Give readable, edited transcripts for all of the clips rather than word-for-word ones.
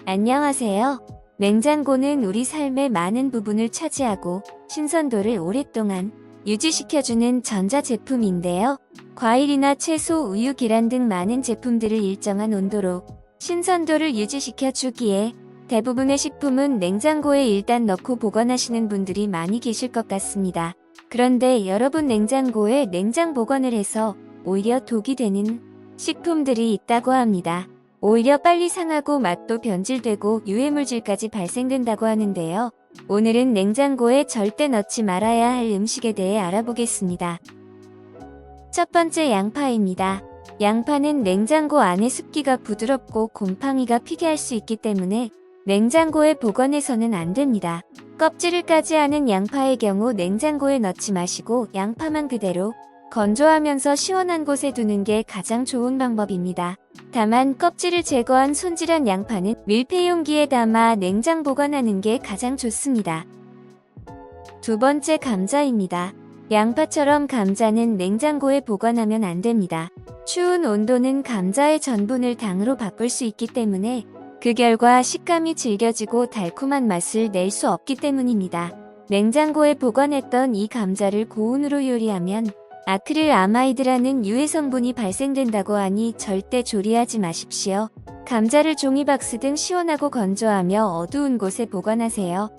안녕하세요. 냉장고는 우리 삶의 많은 부분을 차지하고 신선도를 오랫동안 유지시켜주는 전자제품인데요. 과일이나 채소, 우유, 계란 등 많은 제품들을 일정한 온도로 신선도를 유지시켜주기에 대부분의 식품은 냉장고에 일단 넣고 보관하시는 분들이 많이 계실 것 같습니다. 그런데 여러분 냉장고에 냉장 보관을 해서 오히려 독이 되는 식품들이 있다고 합니다. 오히려 빨리 상하고 맛도 변질되고 유해물질까지 발생된다고 하는데요. 오늘은 냉장고에 절대 넣지 말아야 할 음식에 대해 알아보겠습니다. 첫 번째, 양파입니다. 양파는 냉장고 안에 습기가 부드럽고 곰팡이가 피게 할 수 있기 때문에 냉장고에 보관해서는 안 됩니다. 껍질을 까지 하는 양파의 경우 냉장고에 넣지 마시고 양파만 그대로 건조하면서 시원한 곳에 두는 게 가장 좋은 방법입니다. 다만 껍질을 제거한 손질한 양파는 밀폐 용기에 담아 냉장 보관하는 게 가장 좋습니다. 두 번째, 감자입니다. 양파처럼 감자는 냉장고에 보관하면 안 됩니다. 추운 온도는 감자의 전분을 당으로 바꿀 수 있기 때문에 그 결과 식감이 질겨지고 달콤한 맛을 낼 수 없기 때문입니다. 냉장고에 보관했던 이 감자를 고온으로 요리하면 아크릴 아마이드라는 유해 성분이 발생된다고 하니 절대 조리하지 마십시오. 감자를 종이박스 등 시원하고 건조하며 어두운 곳에 보관하세요.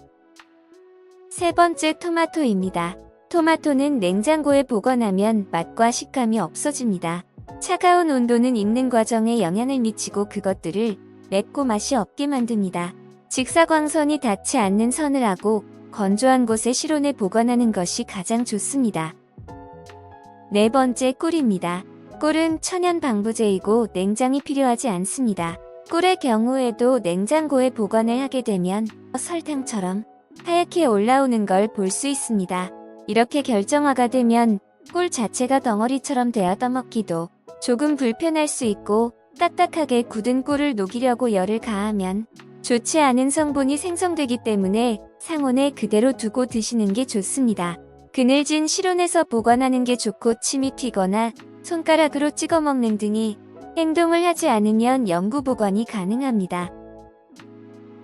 세 번째, 토마토입니다. 토마토는 냉장고에 보관하면 맛과 식감이 없어집니다. 차가운 온도는 익는 과정에 영향을 미치고 그것들을 맵고 맛이 없게 만듭니다. 직사광선이 닿지 않는 서늘하고 건조한 곳에 실온에 보관하는 것이 가장 좋습니다. 네 번째, 꿀입니다. 꿀은 천연 방부제이고 냉장이 필요하지 않습니다. 꿀의 경우에도 냉장고에 보관을 하게 되면 설탕처럼 하얗게 올라오는 걸 볼 수 있습니다. 이렇게 결정화가 되면 꿀 자체가 덩어리처럼 되어 떠먹기도 조금 불편할 수 있고 딱딱하게 굳은 꿀을 녹이려고 열을 가하면 좋지 않은 성분이 생성되기 때문에 상온에 그대로 두고 드시는 게 좋습니다. 그늘진 실온에서 보관하는 게 좋고 침이 튀거나 손가락으로 찍어 먹는 등의 행동을 하지 않으면 영구 보관이 가능합니다.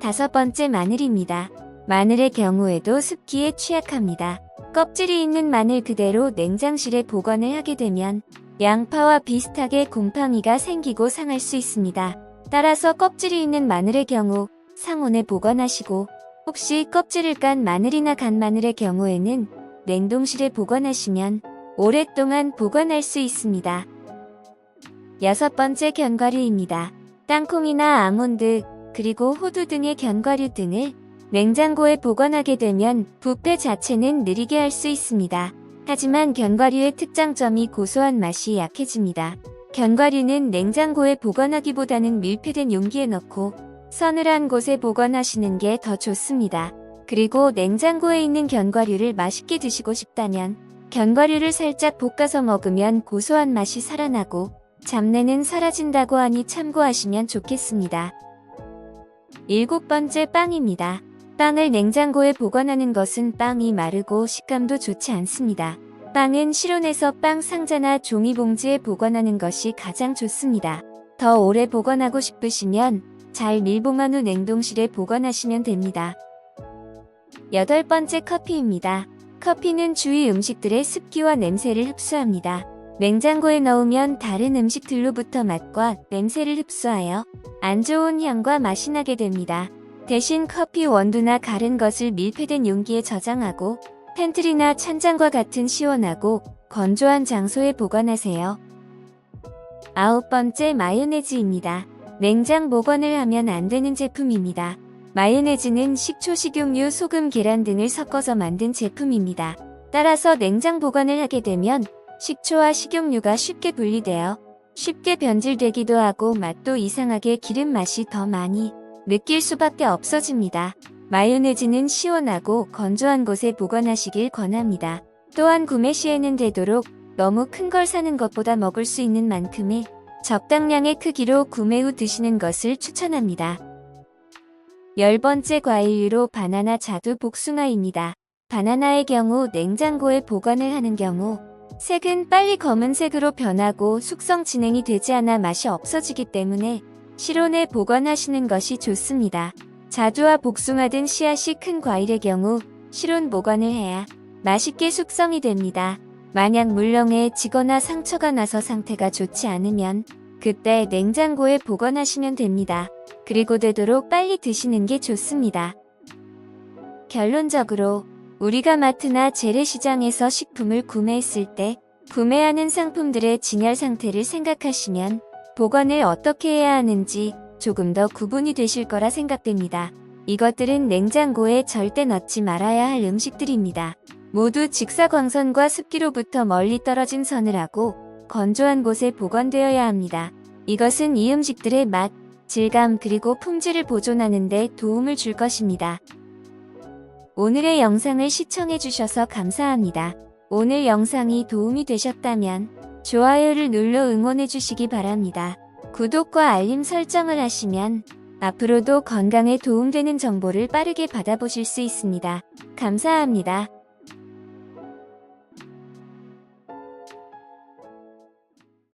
다섯 번째, 마늘입니다. 마늘의 경우에도 습기에 취약합니다. 껍질이 있는 마늘 그대로 냉장실에 보관을 하게 되면 양파와 비슷하게 곰팡이가 생기고 상할 수 있습니다. 따라서 껍질이 있는 마늘의 경우 상온에 보관하시고 혹시 껍질을 깐 마늘이나 간 마늘의 경우에는 냉동실에 보관하시면 오랫동안 보관할 수 있습니다. 여섯 번째, 견과류입니다. 땅콩이나 아몬드, 그리고 호두 등의 견과류 등을 냉장고에 보관하게 되면 부패 자체는 느리게 할 수 있습니다. 하지만 견과류의 특장점이 고소한 맛이 약해집니다. 견과류는 냉장고에 보관하기보다는 밀폐된 용기에 넣고 서늘한 곳에 보관하시는 게 더 좋습니다. 그리고 냉장고에 있는 견과류를 맛있게 드시고 싶다면 견과류를 살짝 볶아서 먹으면 고소한 맛이 살아나고 잡내는 사라진다고 하니 참고하시면 좋겠습니다. 일곱 번째, 빵입니다. 빵을 냉장고에 보관하는 것은 빵이 마르고 식감도 좋지 않습니다. 빵은 실온에서 빵 상자나 종이봉지에 보관하는 것이 가장 좋습니다. 더 오래 보관하고 싶으시면 잘 밀봉한 후 냉동실에 보관하시면 됩니다. 여덟 번째, 커피입니다. 커피는 주위 음식들의 습기와 냄새를 흡수합니다. 냉장고에 넣으면 다른 음식들로부터 맛과 냄새를 흡수하여 안 좋은 향과 맛이 나게 됩니다. 대신 커피 원두나 가른 것을 밀폐된 용기에 저장하고 팬트리나 찬장과 같은 시원하고 건조한 장소에 보관하세요. 아홉 번째, 마요네즈입니다. 냉장 보관을 하면 안 되는 제품입니다. 마요네즈는 식초, 식용유, 소금, 계란 등을 섞어서 만든 제품입니다. 따라서 냉장 보관을 하게 되면 식초와 식용유가 쉽게 분리되어 쉽게 변질되기도 하고 맛도 이상하게 기름 맛이 더 많이 느낄 수밖에 없어집니다. 마요네즈는 시원하고 건조한 곳에 보관하시길 권합니다. 또한 구매 시에는 되도록 너무 큰 걸 사는 것보다 먹을 수 있는 만큼의 적당량의 크기로 구매 후 드시는 것을 추천합니다. 열 번째, 과일류로 바나나, 자두, 복숭아입니다. 바나나의 경우 냉장고에 보관을 하는 경우 색은 빨리 검은색으로 변하고 숙성 진행이 되지 않아 맛이 없어지기 때문에 실온에 보관하시는 것이 좋습니다. 자두와 복숭아 등 씨앗이 큰 과일의 경우 실온 보관을 해야 맛있게 숙성이 됩니다. 만약 물렁해 지거나 상처가 나서 상태가 좋지 않으면 그때 냉장고에 보관하시면 됩니다. 그리고 되도록 빨리 드시는 게 좋습니다. 결론적으로 우리가 마트나 재래시장에서 식품을 구매했을 때 구매하는 상품들의 진열 상태를 생각하시면 보관을 어떻게 해야 하는지 조금 더 구분이 되실 거라 생각됩니다. 이것들은 냉장고에 절대 넣지 말아야 할 음식들입니다. 모두 직사광선과 습기로부터 멀리 떨어진 서늘하고 건조한 곳에 보관되어야 합니다. 이것은 이 음식들의 맛, 질감 그리고 품질을 보존하는 데 도움을 줄 것입니다. 오늘의 영상을 시청해주셔서 감사합니다. 오늘 영상이 도움이 되셨다면 좋아요를 눌러 응원해주시기 바랍니다. 구독과 알림 설정을 하시면 앞으로도 건강에 도움되는 정보를 빠르게 받아보실 수 있습니다. 감사합니다.